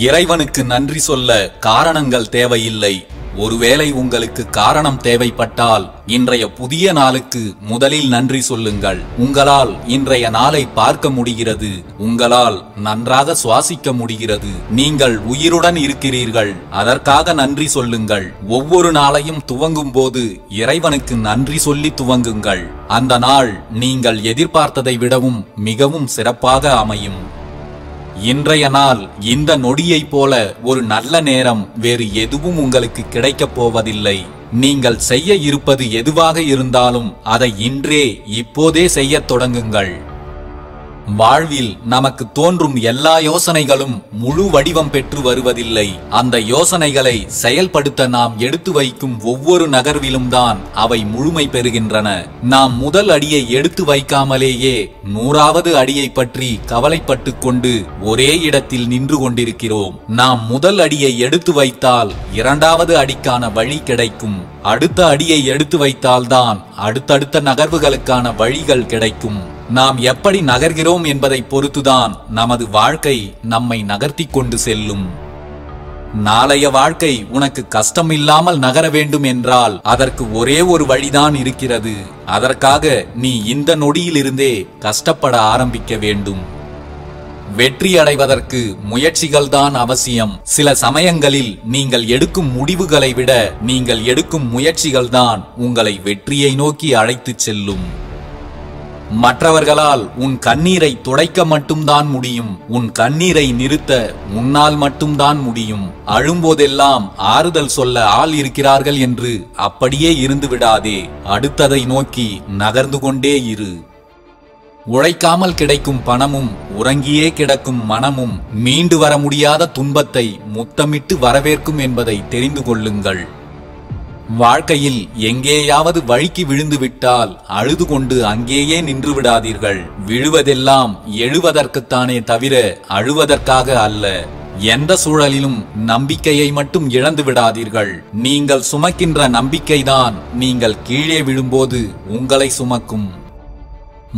இறைவனுக்கு நன்றி சொல்ல காரணங்கள் தேவையில்லை. ஒருவேளை உங்களுக்கு காரணம் தேவைப்பட்டால் இன்றைய புதிய நாளுக்கு முதலில் நன்றி சொல்லுங்கள். உங்களால் இன்றைய நாளை பார்க்க முடிகிறது. உங்களால் நன்றாக சுவாசிக்க முடிகிறது. நீங்கள் உயிருடன் இருக்கிறீர்கள். அதற்காக நன்றி சொல்லுங்கள். ஒவ்வொரு நாளையும் துவங்கும் போது இறைவனுக்கு நன்றி சொல்லி துவங்குங்கள். அந்த நாள் நீங்கள் எதிர்பார்த்ததை விடவும் மிகவும் சிறப்பாக அமையும். இன்றைய நாள் இந்த நொடியைப் போல ஒரு நல்ல நேரம் வேறு எதுவும் உங்களுக்கு கிடைக்கப் போவதில்லை. நீங்கள் செய்ய இருப்பது எதுவாக இருந்தாலும் அதை இன்றே இப்போதே செய்யத் தொடங்குங்கள். வாழ்வில் நமக்கு தோன்றும் எல்லா யோசனைகளும் முழு வடிவம் பெற்று வருவதில்லை. அந்த யோசனைகளை செயல்படுத்த நாம் எடுத்து வைக்கும் ஒவ்வொரு நகர்விலும் தான் அவை முழுமை பெறுகின்றன. நாம் முதல் அடியை எடுத்து வைக்காமலேயே 100வது அடியை பற்றி கவலைப்பட்டு கொண்டு ஒரே இடத்தில் நின்று கொண்டிருக்கிறோம். நாம் முதல் அடியை எடுத்து வைத்தால் 2வது அடிக்கான வழி கிடைக்கும். அடுத்த அடியை எடுத்து வைத்தால்தான் அடுத்தடுத்த நகர்வுகளுக்கான வழிகள் கிடைக்கும். நாம் எப்படி நகர்கிறோம் என்பதை பொறுத்துதான் நமது வாழ்க்கை நம்மை நகர்த்தி கொண்டு செல்லும். நாளைய வாழ்க்கை உனக்கு கஷ்டம் இல்லாமல் நகர வேண்டும் என்றால் அதற்கு ஒரே ஒரு வழிதான் இருக்கிறது. அதற்காக நீ இந்த நொடியிலிருந்தே கஷ்டப்பட ஆரம்பிக்க வேண்டும். வெற்றி அடைவதற்கு முயற்சிகள்தான் அவசியம். சில சமயங்களில் நீங்கள் எடுக்கும் முடிவுகளை விட நீங்கள் எடுக்கும் முயற்சிகள்தான் உங்களை வெற்றியை நோக்கி அழைத்துச் செல்லும். மற்றவர்களால் உன் கண்ணீரை துடைக்க மட்டும்தான் முடியும். உன் கண்ணீரை நிறுத்த முன்னால் மட்டும்தான் முடியும். அழும்போதெல்லாம் ஆறுதல் சொல்ல ஆள் இருக்கிறார்கள் என்று அப்படியே இருந்து விடாதே. அடுத்ததை நோக்கி நகர்ந்து கொண்டே இரு. உழைக்காமல் கிடைக்கும் பணமும் உறங்கியே கிடக்கும் மனமும் மீண்டு வர முடியாத துன்பத்தை முத்தமிட்டு வரவேற்கும் என்பதை தெரிந்து கொள்ளுங்கள். வாழ்க்கையில் எங்கேயாவது வழிக்கு விழுந்து விட்டால் அழுது கொண்டு அங்கேயே நின்று விடாதீர்கள். விழுவதெல்லாம் எழுவதற்குத்தானே தவிர அழுவதற்காக அல்ல. எந்த சூழலிலும் நம்பிக்கையை மட்டும் இழந்து விடாதீர்கள். நீங்கள் சுமக்கின்ற நம்பிக்கைதான் நீங்கள் கீழே விழும்போது உங்களை சுமக்கும்.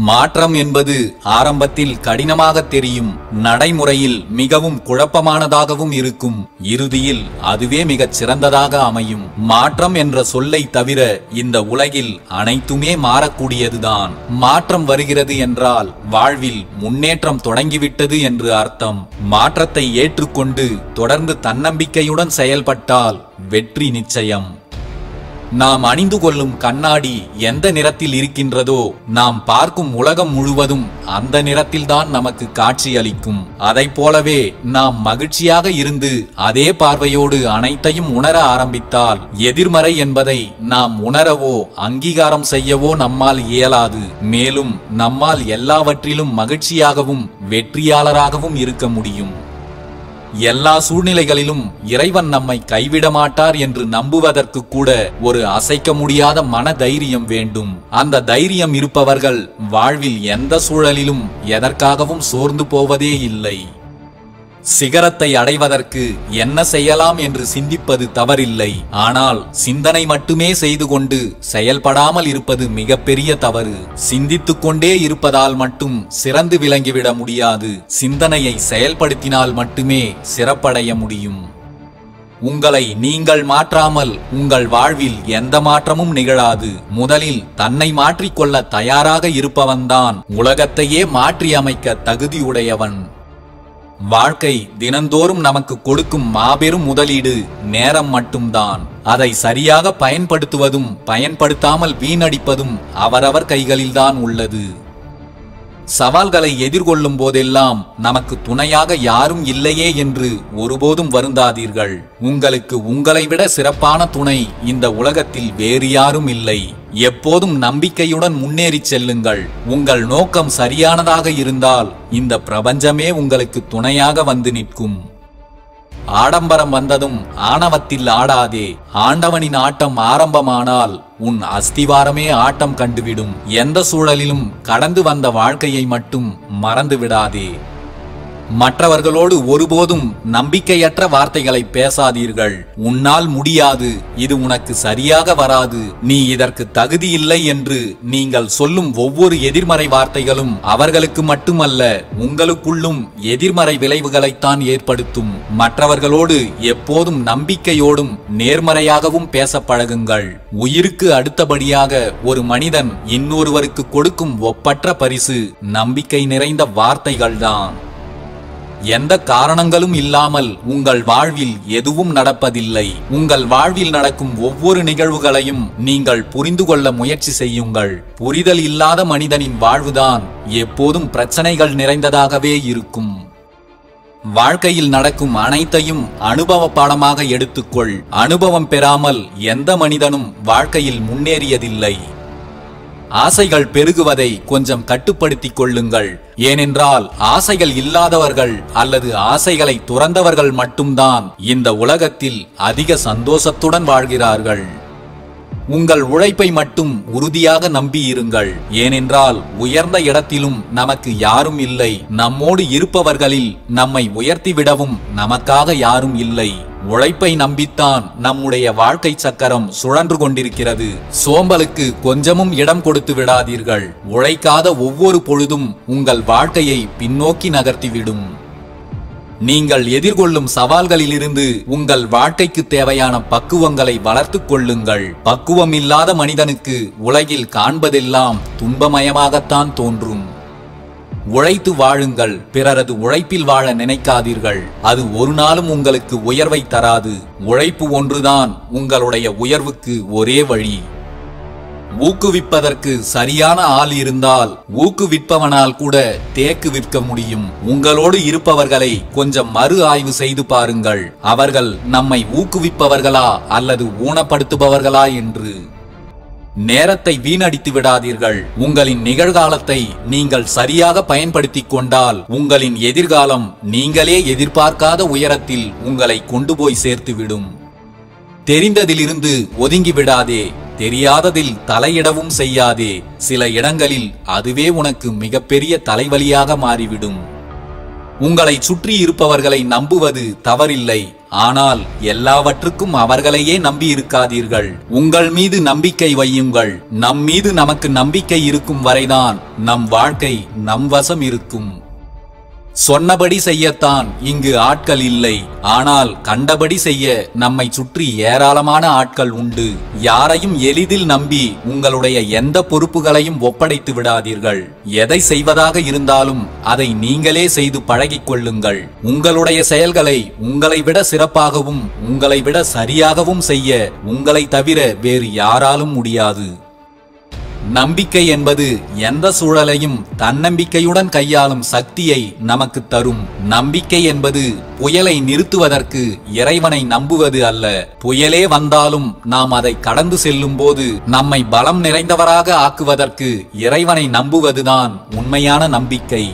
மாற்றம் என்பது ஆரம்பத்தில் கடினமாக தெரியும். நடைமுறையில் மிகவும் குழப்பமானதாகவும் இருக்கும். இறுதியில் அதுவே மிகச் சிறந்ததாக அமையும். மாற்றம் என்ற சொல்லை தவிர இந்த உலகில் அனைத்துமே மாறக்கூடியதுதான். மாற்றம் வருகிறது என்றால் வாழ்வில் முன்னேற்றம் தொடங்கிவிட்டது என்று அர்த்தம். மாற்றத்தை ஏற்றுக்கொண்டு தொடர்ந்து தன்னம்பிக்கையுடன் செயல்பட்டால் வெற்றி நிச்சயம். நாம் அணிந்து கொள்ளும் கண்ணாடி எந்த நிறத்தில் இருக்கின்றதோ நாம் பார்க்கும் உலகம் முழுவதும் அந்த நிறத்தில்தான் நமக்கு காட்சி அளிக்கும். அதை போலவே நாம் மகிழ்ச்சியாக இருந்து அதே பார்வையோடு அனைத்தையும் உணர ஆரம்பித்தால் எதிர்மறை என்பதை நாம் உணரவோ அங்கீகாரம் செய்யவோ நம்மால் இயலாது. மேலும் நம்மால் எல்லாவற்றிலும் மகிழ்ச்சியாகவும் வெற்றியாளராகவும் இருக்க முடியும். எல்லா சூழ்நிலைகளிலும் இறைவன் நம்மை கைவிட மாட்டார் என்று நம்புவதற்கு கூட ஒரு அசைக்க முடியாத மன தைரியம் வேண்டும். அந்த தைரியம் இருப்பவர்கள் வாழ்வில் எந்த சூழலிலும் எதற்காகவும் சோர்ந்து போவதே இல்லை. சிகரத்தை அடைவதற்கு என்ன செய்யலாம் என்று சிந்திப்பது தவறில்லை. ஆனால் சிந்தனை மட்டுமே செய்து கொண்டு செயல்படாமல் இருப்பது மிகப்பெரிய தவறு. சிந்தித்துக் கொண்டே இருப்பதால் மட்டும் சிறந்து விளங்கிவிட முடியாது. சிந்தனையை செயல்படுத்தினால் மட்டுமே சிறப்படைய முடியும். உங்களை நீங்கள் மாற்றாமல் உங்கள் வாழ்வில் எந்த மாற்றமும் நிகழாது. முதலில் தன்னை மாற்றிக்கொள்ள தயாராக இருப்பவன்தான் உலகத்தையே மாற்றி அமைக்க தகுதியுடையவன். வாழ்க்கை தினந்தோறும் நமக்கு கொடுக்கும் மாபெரும் முதலீடு நேரம் மட்டும்தான். அதை சரியாக பயன்படுத்துவதும் பயன்படுத்தாமல் வீணடிப்பதும் அவரவர் கைகளில்தான் உள்ளது. சவால்களை எதிர்கொள்ளும் போதெல்லாம் நமக்கு துணையாக யாரும் இல்லையே என்று ஒருபோதும் வருந்தாதீர்கள். உங்களுக்கு உங்களை விட சிறப்பான துணை இந்த உலகத்தில் வேறு யாரும் இல்லை. எப்போதும் நம்பிக்கையுடன் முன்னேறி செல்லுங்கள். உங்கள் நோக்கம் சரியானதாக இருந்தால் இந்த பிரபஞ்சமே உங்களுக்கு துணையாக வந்து நிற்கும். ஆடம்பரம் வந்ததும் ஆணவத்தில் ஆடாதே. ஆண்டவனின் ஆட்டம் ஆரம்பமானால் உன் அஸ்திவாரமே ஆட்டம் கண்டுவிடும். எந்த சூழலிலும் கடந்து வந்த வாழ்க்கையை மட்டும் மறந்து விடாதே. மற்றவர்களோடு ஒருபோதும் நம்பிக்கையற்ற வார்த்தைகளை பேசாதீர்கள். உன்னால் முடியாது, இது உனக்கு சரியாக வராது, நீ இதற்கு தகுதியில்லை என்று நீங்கள் சொல்லும் ஒவ்வொரு எதிர்மறை வார்த்தைகளும் அவர்களுக்கு மட்டுமல்ல, உங்களுக்குள்ளும் எதிர்மறை விளைவுகளைத்தான் ஏற்படுத்தும். மற்றவர்களோடு எப்போதும் நம்பிக்கையோடும் நேர்மறையாகவும் பேச பழகுங்கள். உயிருக்கு அடுத்தபடியாக ஒரு மனிதன் இன்னொருவருக்கு கொடுக்கும் ஒப்பற்ற பரிசு நம்பிக்கை நிறைந்த வார்த்தைகள்தான். எந்த காரணங்களும் இல்லாமல் உங்கள் வாழ்வில் எதுவும் நடப்பதில்லை. உங்கள் வாழ்வில் நடக்கும் ஒவ்வொரு நிகழ்வுகளையும் நீங்கள் புரிந்து கொள்ள முயற்சி செய்யுங்கள். புரிதல் இல்லாத மனிதனின் வாழ்வுதான் எப்போதும் பிரச்சனைகள் நிறைந்ததாகவே இருக்கும். வாழ்க்கையில் நடக்கும் அனைத்தையும் அனுபவ பாடமாக எடுத்துக்கொள். அனுபவம் பெறாமல் எந்த மனிதனும் வாழ்க்கையில் முன்னேறியதில்லை. ஆசைகள் பெருகுவதை கொஞ்சம் கட்டுப்படுத்திக் கொள்ளுங்கள். ஏனென்றால் ஆசைகள் இல்லாதவர்கள் அல்லது ஆசைகளை துறந்தவர்கள் மட்டும்தான் இந்த உலகத்தில் அதிக சந்தோஷத்துடன் வாழ்கிறார்கள். உங்கள் உழைப்பை மட்டும் உறுதியாக நம்பியிருங்கள். ஏனென்றால் உயர்ந்த இடத்திலும் நமக்கு யாரும் இல்லை. நம்மோடு இருப்பவர்களில் நம்மை உயர்த்திவிடவும் நமக்காக யாரும் இல்லை. உழைப்பை நம்பித்தான் நம்முடைய வாழ்க்கை சக்கரம் சுழன்று கொண்டிருக்கிறது. சோம்பலுக்கு கொஞ்சமும் இடம் கொடுத்து விடாதீர்கள். உழைக்காத ஒவ்வொரு பொழுதும் உங்கள் வாழ்க்கையை பின்னோக்கி நகர்த்திவிடும். நீங்கள் எதிர்கொள்ளும் சவால்களிலிருந்து உங்கள் வாழ்க்கைக்கு தேவையான பக்குவங்களை வளர்த்துக் கொள்ளுங்கள். பக்குவம் இல்லாத மனிதனுக்கு உலகில் காண்பதெல்லாம் துன்பமயமாகத்தான் தோன்றும். உழைத்து வாழுங்கள். பிறரது உழைப்பில் வாழ நினைக்காதீர்கள். அது ஒரு நாளும் உங்களுக்கு உயர்வை தராது. உழைப்பு ஒன்றுதான் உங்களுடைய உயர்வுக்கு ஒரே வழி. ஊக்குவிப்பதற்கு சரியான ஆள் இருந்தால் ஊக்குவிப்பவனால் கூட தேக்கு விற்க முடியும். உங்களோடு இருப்பவர்களை கொஞ்சம் மறு ஆய்வு செய்து பாருங்கள். அவர்கள் நம்மை ஊக்குவிப்பவர்களா அல்லது ஊனப்படுத்துபவர்களா என்று. நேரத்தை வீணடித்து விடாதீர்கள். உங்களின் நிகழ்காலத்தை நீங்கள் சரியாக பயன்படுத்திக் கொண்டால் உங்களின் எதிர்காலம் நீங்களே எதிர்பார்க்காத உயரத்தில் உங்களை கொண்டு போய் சேர்த்துவிடும். தெரிந்ததிலிருந்து ஒதுங்கி விடாதே. தெரியாததில் தலையிடவும் செய்யாதே. சில இடங்களில் அதுவே உனக்கு மிகப்பெரிய தலைவலியாக மாறிவிடும். உங்களை சுற்றி இருப்பவர்களை நம்புவது தவறில்லை. ஆனால் எல்லாவற்றுக்கும் அவர்களையே நம்பி இருக்காதீர்கள். உங்கள் மீது நம்பிக்கை வையுங்கள். நம் மீது நமக்கு நம்பிக்கை இருக்கும் வரைதான் நம் வாழ்க்கை நம் வசம் இருக்கும். சொன்னபடி செய்யத்தான் இங்கு ஆட்கள் இல்லை. ஆனால் கண்டபடி செய்ய நம்மை சுற்றி ஏராளமான ஆட்கள் உண்டு. யாரையும் எளிதில் நம்பி உங்களுடைய எந்த பொறுப்புகளையும் ஒப்படைத்து விடாதீர்கள். எதை செய்வதாக இருந்தாலும் அதை நீங்களே செய்து பழகிக் கொள்ளுங்கள். உங்களுடைய செயல்களை உங்களை விட சிறப்பாகவும் உங்களை விட சரியாகவும் செய்ய உங்களை தவிர வேறு யாராலும் முடியாது. நம்பிக்கை என்பது எந்த சூழலையும் தன்னம்பிக்கையுடன் கையாளும் சக்தியை நமக்கு தரும். நம்பிக்கை என்பது புயலை நிறுத்துவதற்கு இறைவனை நம்புவது அல்ல. புயலே வந்தாலும் நாம் அதை கடந்து செல்லும் போது நம்மை பலம் நிறைந்தவராக ஆக்குவதற்கு இறைவனை நம்புவதுதான் உண்மையான நம்பிக்கை.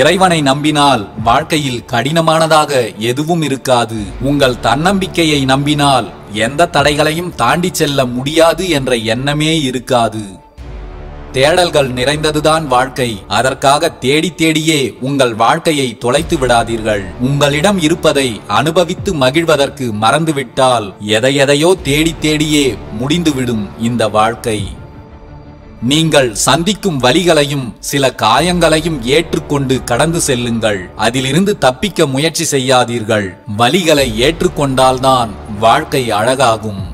இறைவனை நம்பினால் வாழ்க்கையில் கடினமானதாக எதுவும் இருக்காது. உங்கள் தன்னம்பிக்கையை நம்பினால் எந்த தடைகளையும் தாண்டி செல்ல முடியாது என்ற எண்ணமே இருக்காது. தேடல்கள் நிறைந்ததுதான் வாழ்க்கை. அதற்காக தேடி தேடியே உங்கள் வாழ்க்கையை தொலைத்து விடாதீர்கள். உங்களிடம் இருப்பதை அனுபவித்து மகிழ்வதற்கு மறந்துவிட்டால் எதையெதையோ தேடி தேடியே முடிந்துவிடும் இந்த வாழ்க்கை. நீங்கள் சந்திக்கும் வலிகளையும் சில காயங்களையும் ஏற்றுக்கொண்டு கடந்து செல்லுங்கள். அதிலிருந்து தப்பிக்க முயற்சி செய்யாதீர்கள். வலிகளை ஏற்றுக்கொண்டால்தான் வாழ்க்கை அழகாகும்.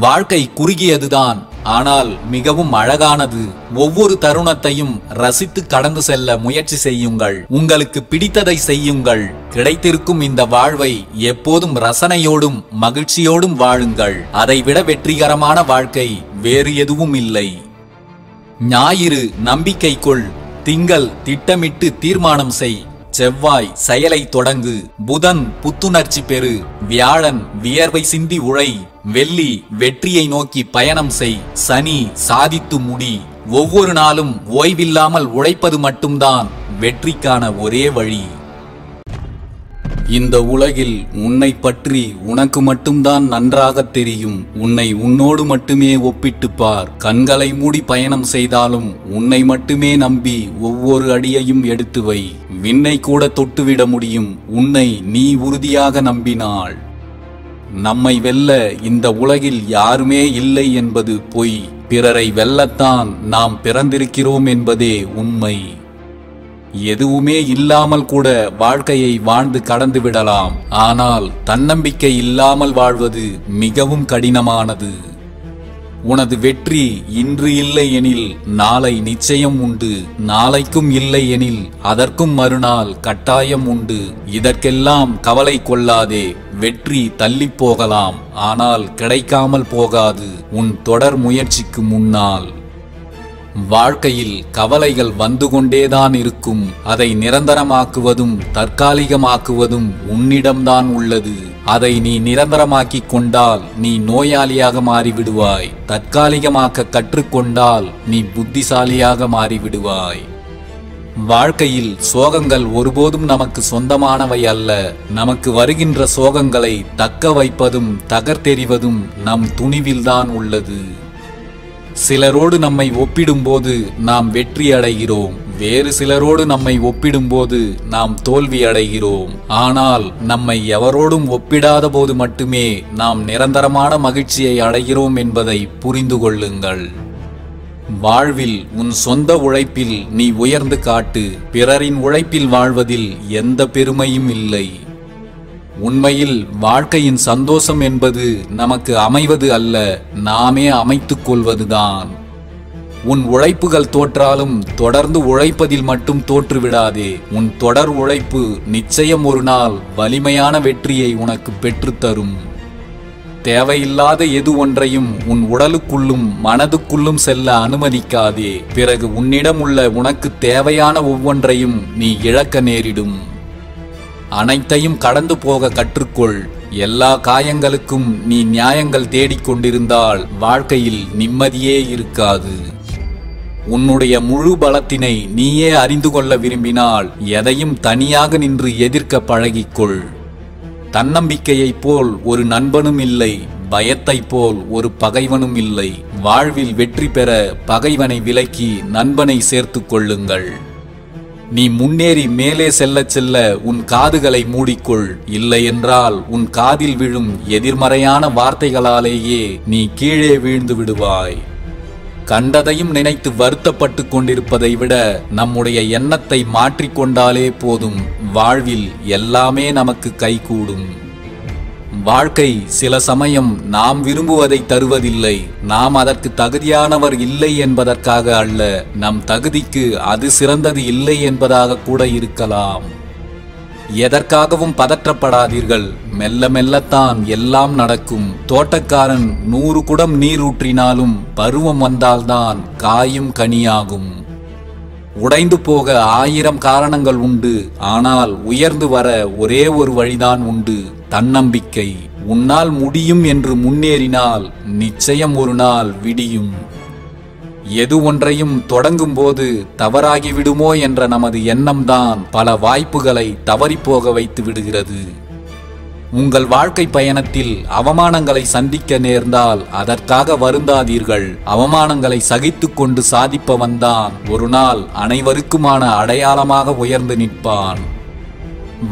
வாழ்க்கை குறுகியதுதான், ஆனால் மிகவும் அழகானது. ஒவ்வொரு தருணத்தையும் ரசித்து கடந்து செல்ல முயற்சி செய்யுங்கள். உங்களுக்கு பிடித்ததை செய்யுங்கள். கிடைத்திருக்கும் இந்த வாழ்வை எப்போதும் ரசனையோடும் மகிழ்ச்சியோடும் வாழுங்கள். அதைவிட வெற்றிகரமான வாழ்க்கை வேறு எதுவும் இல்லை. ஞாயிறு நம்பிக்கை கொள். திங்கள் திட்டமிட்டு தீர்மானம் செய். செவ்வாய் செயலை தொடங்கு. புதன் புத்துணர்ச்சி பெறு. வியாழன் வியர்வை சிந்தி உழை. வெள்ளி வெற்றியை நோக்கி பயணம் செய். சனி சாதித்து முடி. ஒவ்வொரு நாளும் ஓய்வில்லாமல் உழைப்பது மட்டும்தான் வெற்றிக்கான ஒரே வழி. இந்த உலகில் உன்னை பற்றி உனக்கு மட்டும்தான் நன்றாக தெரியும். உன்னை உன்னோடு மட்டுமே ஒப்பிட்டு பார். கண்களை மூடி பயணம் செய்தாலும் உன்னை மட்டுமே நம்பி ஒவ்வொரு அடியையும் எடுத்து வை. விண்ணை கூட தொட்டுவிட முடியும் உன்னை நீ உறுதியாக நம்பினாள். நம்மை வெல்ல இந்த உலகில் யாருமே இல்லை என்பது பொய். பிறரை வெல்லத்தான் நாம் பிறந்திருக்கிறோம் என்பதே உண்மை. எதுவுமே இல்லாமல் கூட வாழ்க்கையை வாழ்ந்து கடந்து விடலாம். ஆனால் தன்னம்பிக்கை இல்லாமல் வாழ்வது மிகவும் கடினமானது. உனது வெற்றி இன்று இல்லை எனில் நாளை நிச்சயம் உண்டு. நாளைக்கும் இல்லை எனில் அதற்கும் மறுநாள் கட்டாயம் உண்டு. இதற்கெல்லாம் கவலை கொள்ளாதே. வெற்றி தள்ளி போகலாம், ஆனால் கிடைக்காமல் போகாது உன் தொடர் முயற்சிக்கு முன்னால். வாழ்க்கையில் கவலைகள் வந்து கொண்டேதான் இருக்கும். அதை நிரந்தரமாக்குவதும் தற்காலிகமாக்குவதும் உன்னிடம்தான் உள்ளது. அதை நீ நிரந்தரமாக்கிக் கொண்டால் நீ நோயாளியாக மாறிவிடுவாய். தற்காலிகமாக்க கற்றுக்கொண்டால் நீ புத்திசாலியாக மாறிவிடுவாய். வாழ்க்கையில் சோகங்கள் ஒருபோதும் நமக்கு சொந்தமானவை அல்ல. நமக்கு வருகின்ற சோகங்களை தக்க வைப்பதும் தகர்த்தெறிவதும் நம் துணிவில்தான் உள்ளது. சிலரோடு நம்மை ஒப்பிடும்போது நாம் வெற்றி அடைகிறோம். வேறு சிலரோடு நம்மை ஒப்பிடும்போது நாம் தோல்வி அடைகிறோம். ஆனால் நம்மை எவரோடும் ஒப்பிடாத போது மட்டுமே நாம் நிரந்தரமான மகிழ்ச்சியை அடைகிறோம் என்பதை புரிந்து கொள்ளுங்கள். வாழ்வில் உன் சொந்த உழைப்பில் நீ உயர்ந்து காட்டு. பிறரின் உழைப்பில் வாழ்வதில் எந்த பெருமையும் இல்லை. உண்மையில் வாழ்க்கையின் சந்தோஷம் என்பது நமக்கு அமைவது அல்ல, நாமே அமைத்துக் கொள்வதுதான். உன் உழைப்புகள் தோற்றாலும் தொடர்ந்து உழைப்பதில் மட்டும் தோற்றுவிடாதே. உன் தொடர் உழைப்பு நிச்சயம் ஒரு நாள் வலிமையான வெற்றியை உனக்கு பெற்றுத்தரும். தேவையில்லாத எது ஒன்றையும் உன் உடலுக்குள்ளும் மனதுக்குள்ளும் செல்ல அனுமதிக்காதே. பிறகு உன்னிடம் உள்ள உனக்கு தேவையான ஒவ்வொன்றையும் நீ இழக்க நேரிடும். அனைத்தையும் கடந்து போக கற்றுக்கொள். எல்லா காயங்களுக்கும் நீ நியாயங்கள் தேடிக்கொண்டிருந்தால் வாழ்க்கையில் நிம்மதியே இருக்காது. உன்னுடைய முழு பலத்தினை நீயே அறிந்து கொள்ள விரும்பினால் எதையும் தனியாக நின்று எதிர்க்க பழகிக்கொள். தன்னம்பிக்கையைப் போல் ஒரு நண்பனும் இல்லை, பயத்தைப் போல் ஒரு பகைவனும் இல்லை. வாழ்வில் வெற்றி பெற பகைவனை விலக்கி நண்பனை சேர்த்து கொள்ளுங்கள். நீ முன்னேறி மேலே செல்ல செல்ல உன் காதுகளை மூடிக்கொள். இல்லை என்றால் உன் காதில் விழும் எதிர்மறையான வார்த்தைகளாலேயே நீ கீழே வீழ்ந்து விடுவாய். கண்டதையும் நினைத்து வருத்தப்பட்டு கொண்டிருப்பதை விட நம்முடைய எண்ணத்தை மாற்றிக்கொண்டாலே போதும். வாழ்வில் எல்லாமே நமக்கு கைகூடும். வாழ்க்கை சில சமயம் நாம் விரும்புவதை தருவதில்லை. நாம் அதற்கு தகுதியானவர் இல்லை என்பதற்காக அல்ல, நம் தகுதிக்கு அது சிறந்தது இல்லை என்பதாக கூட இருக்கலாம். எதற்காகவும் பதற்றப்படாதீர்கள். மெல்ல மெல்லத்தான் எல்லாம் நடக்கும். தோட்டக்காரன் 100 குடம் நீர் ஊற்றினாலும் பருவம் வந்தால்தான் காயும் கனியாகும். உடைந்து போக 1000 காரணங்கள் உண்டு. ஆனால் உயர்ந்து வர ஒரே ஒரு வழிதான் உண்டு, தன்னம்பிக்கை. உன்னால் முடியும் என்று முன்னேறினால் நிச்சயம் ஒரு நாள் விடியும். எது ஒன்றையும் தொடங்கும் போது தவறாகிவிடுமோ என்ற நமது எண்ணம்தான் பல வாய்ப்புகளை தவறிப்போக வைத்து விடுகிறது. உங்கள் வாழ்க்கை பயணத்தில் அவமானங்களை சந்திக்க நேர்ந்தால் அதற்காக வருந்தாதீர்கள். அவமானங்களை சகித்துக் கொண்டு சாதிப்பவன்தான் ஒரு நாள் அனைவருக்குமான அடையாளமாக உயர்ந்து நிற்பான்.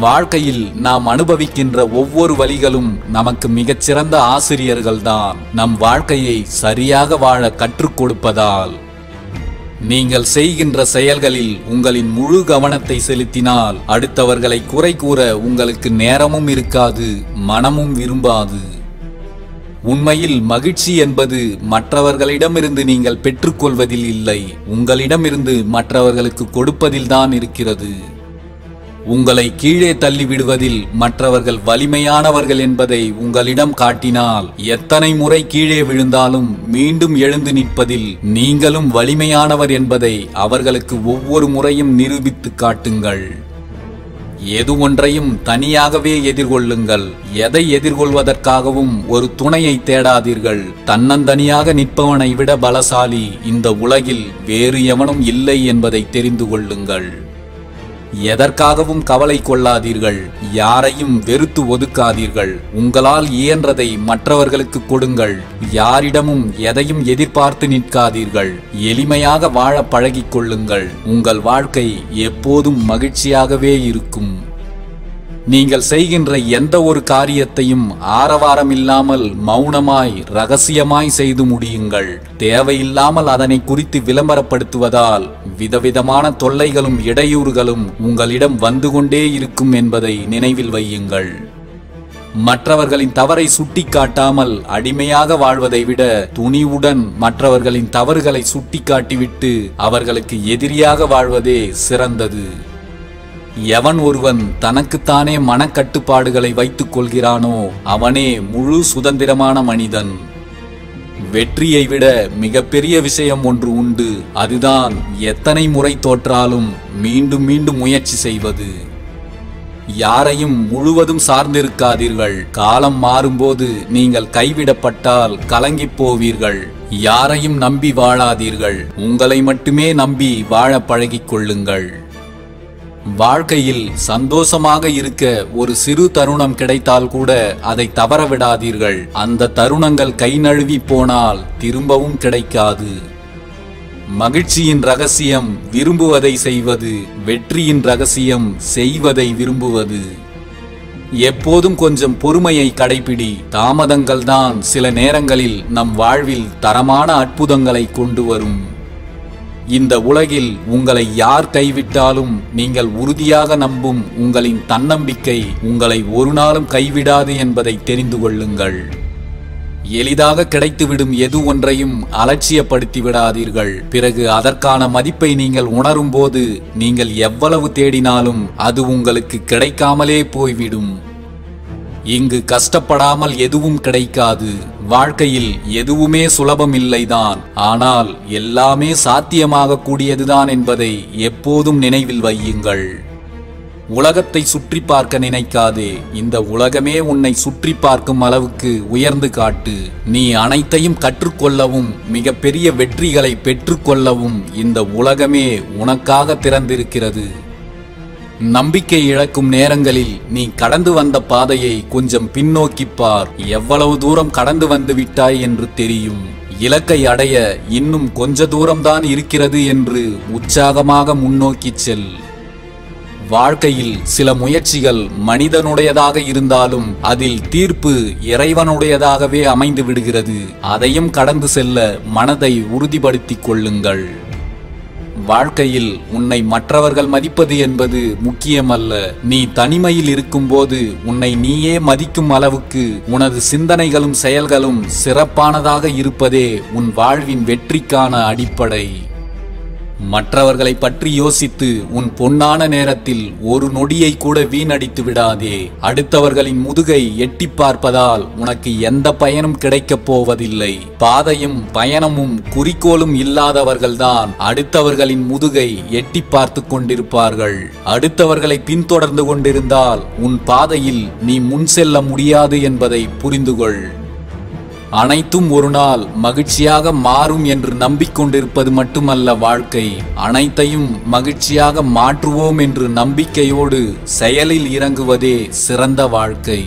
வாழ்க்கையில் நாம் அனுபவிக்கின்ற ஒவ்வொரு வழிகளும் நமக்கு மிகச்சிறந்த ஆசிரியர்கள்தான், நம் வாழ்க்கையை சரியாக வாழ கற்றுக் கொடுப்பதால். நீங்கள் செய்கின்ற செயல்களில் உங்களின் முழு கவனத்தை செலுத்தினால் அடுத்தவர்களை குறை கூற உங்களுக்கு நேரமும் இருக்காது, மனமும் விரும்பாது. உண்மையில் மகிழ்ச்சி என்பது மற்றவர்களிடமிருந்து நீங்கள் பெற்றுக்கொள்வதில் இல்லை, உங்களிடமிருந்து மற்றவர்களுக்கு கொடுப்பதில்தான் இருக்கிறது. உங்களை கீழே தள்ளிவிடுவதில் மற்றவர்கள் வலிமையானவர்கள் என்பதை உங்களிடம் காட்டினால் எத்தனை முறை கீழே விழுந்தாலும் மீண்டும் எழுந்து நிற்பதில் நீங்களும் வலிமையானவர் என்பதை அவர்களுக்கு ஒவ்வொரு முறையும் நிரூபித்து காட்டுங்கள். எது ஒன்றையும் தனியாகவே எதிர்கொள்ளுங்கள். எதை எதிர்கொள்வதற்காகவும் ஒரு துணையை தேடாதீர்கள். தன்னந்தனியாக நிற்பவனை விட பலசாலி இந்த உலகில் வேறு எவனும் இல்லை என்பதை தெரிந்து கொள்ளுங்கள். எதற்காகவும் கவலை கொள்ளாதீர்கள். யாரையும் வெறுத்து ஒதுக்காதீர்கள். உங்களால் இயன்றதை மற்றவர்களுக்கு கொடுங்கள். யாரிடமும் எதையும் எதிர்பார்த்து நிற்காதீர்கள். எளிமையாக வாழ பழகிக் கொள்ளுங்கள். உங்கள் வாழ்க்கை எப்போதும் மகிழ்ச்சியாகவே இருக்கும். நீங்கள் செய்கின்ற எந்த ஒரு காரியத்தையும் ஆரவாரம் இல்லாமல் மௌனமாய் ரகசியமாய் செய்து முடியுங்கள். தேவையில்லாமல் அதனை குறித்து விளம்பரப்படுத்துவதால் விதவிதமான தொல்லைகளும் இடையூறுகளும் உங்களிடம் வந்து கொண்டே இருக்கும் என்பதை நினைவில் வையுங்கள். மற்றவர்களின் தவறை சுட்டிக்காட்டாமல் அடிமையாக வாழ்வதை விட துணிவுடன் மற்றவர்களின் தவறுகளை சுட்டிக்காட்டிவிட்டு அவர்களுக்கு எதிரியாக வாழ்வதே சிறந்தது. எவன் ஒருவன் தனக்குத்தானே மனக்கட்டுப்பாடுகளை வைத்துக் கொள்கிறானோ அவனே முழு சுதந்திரமான மனிதன். வெற்றியை விட மிகப்பெரிய விஷயம் ஒன்று உண்டு. அதுதான் எத்தனை முறை தோற்றாலும் மீண்டும் மீண்டும் முயற்சி செய்வது. யாரையும் முழுவதும் சார்ந்திருக்காதீர்கள். காலம் மாறும்போது நீங்கள் கைவிடப்பட்டால் கலங்கிப் போவீர்கள். யாரையும் நம்பி வாழாதீர்கள். உங்களை மட்டுமே நம்பி வாழ பழகிக் கொள்ளுங்கள். வாழ்க்கையில் சந்தோஷமாக இருக்க ஒரு சிறு தருணம் கிடைத்தால் கூட அதை தவற விடாதீர்கள். அந்த தருணங்கள் கை நழுவி போனால் திரும்பவும் கிடைக்காது. மகிழ்ச்சியின் ரகசியம் விரும்புவதை செய்வது. வெற்றியின் ரகசியம் செய்வதை விரும்புவது. எப்போதும் கொஞ்சம் பொறுமையை கடைபிடி. தாமதங்கள் தான் சில நேரங்களில் நம் வாழ்வில் தரமான அற்புதங்களை கொண்டு வரும். இந்த உலகில் உங்களை யார் கைவிட்டாலும் நீங்கள் உறுதியாக நம்பும் உங்களின் தன்னம்பிக்கை உங்களை ஒரு நாளும் கைவிடாது என்பதை தெரிந்து கொள்ளுங்கள். எளிதாக கிடைத்துவிடும் எது ஒன்றையும் அலட்சியப்படுத்தி விடாதீர்கள். பிறகு அதற்கான மதிப்பை நீங்கள் உணரும் போது நீங்கள் எவ்வளவு தேடினாலும் அது உங்களுக்கு கிடைக்காமலே போய்விடும். இங்கு கஷ்டப்படாமல் எதுவும் கிடைக்காது. வாழ்க்கையில் எதுவுமே சுலபம் இல்லைதான். ஆனால் எல்லாமே சாத்தியமாக கூடியதுதான் என்பதை எப்போதும் நினைவில் வையுங்கள். உலகத்தை சுற்றி பார்க்க நினைக்காதே. இந்த உலகமே உன்னை சுற்றி பார்க்கும் அளவுக்கு உயர்ந்து காட்டு. நீ அனைத்தையும் கற்றுக்கொள்ளவும் மிகப்பெரிய வெற்றிகளை பெற்றுக்கொள்ளவும் இந்த உலகமே உனக்காக திறந்திருக்கிறது. நம்பிக்கை இழக்கும் நேரங்களில் நீ கடந்து வந்த பாதையை கொஞ்சம் பின்னோக்கிப் பார். எவ்வளவு தூரம் கடந்து வந்து விட்டாய் என்று தெரியும். இலக்கை அடைய இன்னும் கொஞ்ச தூரம்தான் இருக்கிறது என்று உற்சாகமாக முன்னோக்கிச் செல். வாழ்க்கையில் சில முயற்சிகள் மனிதனுடையதாக இருந்தாலும் அதில் தீர்ப்பு இறைவனுடையதாகவே அமைந்து விடுகிறது. அதையும் கடந்து செல்ல மனதை உறுதிப்படுத்திக் கொள்ளுங்கள். வாழ்க்கையில் உன்னை மற்றவர்கள் மதிப்பது என்பது முக்கியமல்ல. நீ தனிமையில் இருக்கும்போது உன்னை நீயே மதிக்கும் அளவுக்கு உனது சிந்தனைகளும் செயல்களும் சிறப்பானதாக இருப்பதே உன் வாழ்வின் வெற்றிக்கான அடிப்படை. மற்றவர்களை பற்றி யோசித்து உன் பொன்னான நேரத்தில் ஒரு நொடியை கூட வீணடித்து விடாதே. அடுத்தவர்களின் முதுகை எட்டி பார்ப்பதால் உனக்கு எந்த பயனும் கிடைக்கப் போவதில்லை. பாதையும் பயணமும் குறிக்கோளும் இல்லாதவர்கள்தான் அடுத்தவர்களின் முதுகை எட்டி பார்த்து கொண்டிருப்பார்கள். அடுத்தவர்களை பின்தொடர்ந்து கொண்டிருந்தால் உன் பாதையில் நீ முன் செல்ல முடியாது என்பதை புரிந்துகொள். அனைத்தும் ஒரு நாள் மகிழ்ச்சியாக மாறும் என்று நம்பிக்கொண்டிருப்பது மட்டுமல்ல வாழ்க்கை. அனைத்தையும் மகிழ்ச்சியாக மாற்றுவோம் என்று நம்பிக்கையோடு செயலில் இறங்குவதே சிறந்த வாழ்க்கை.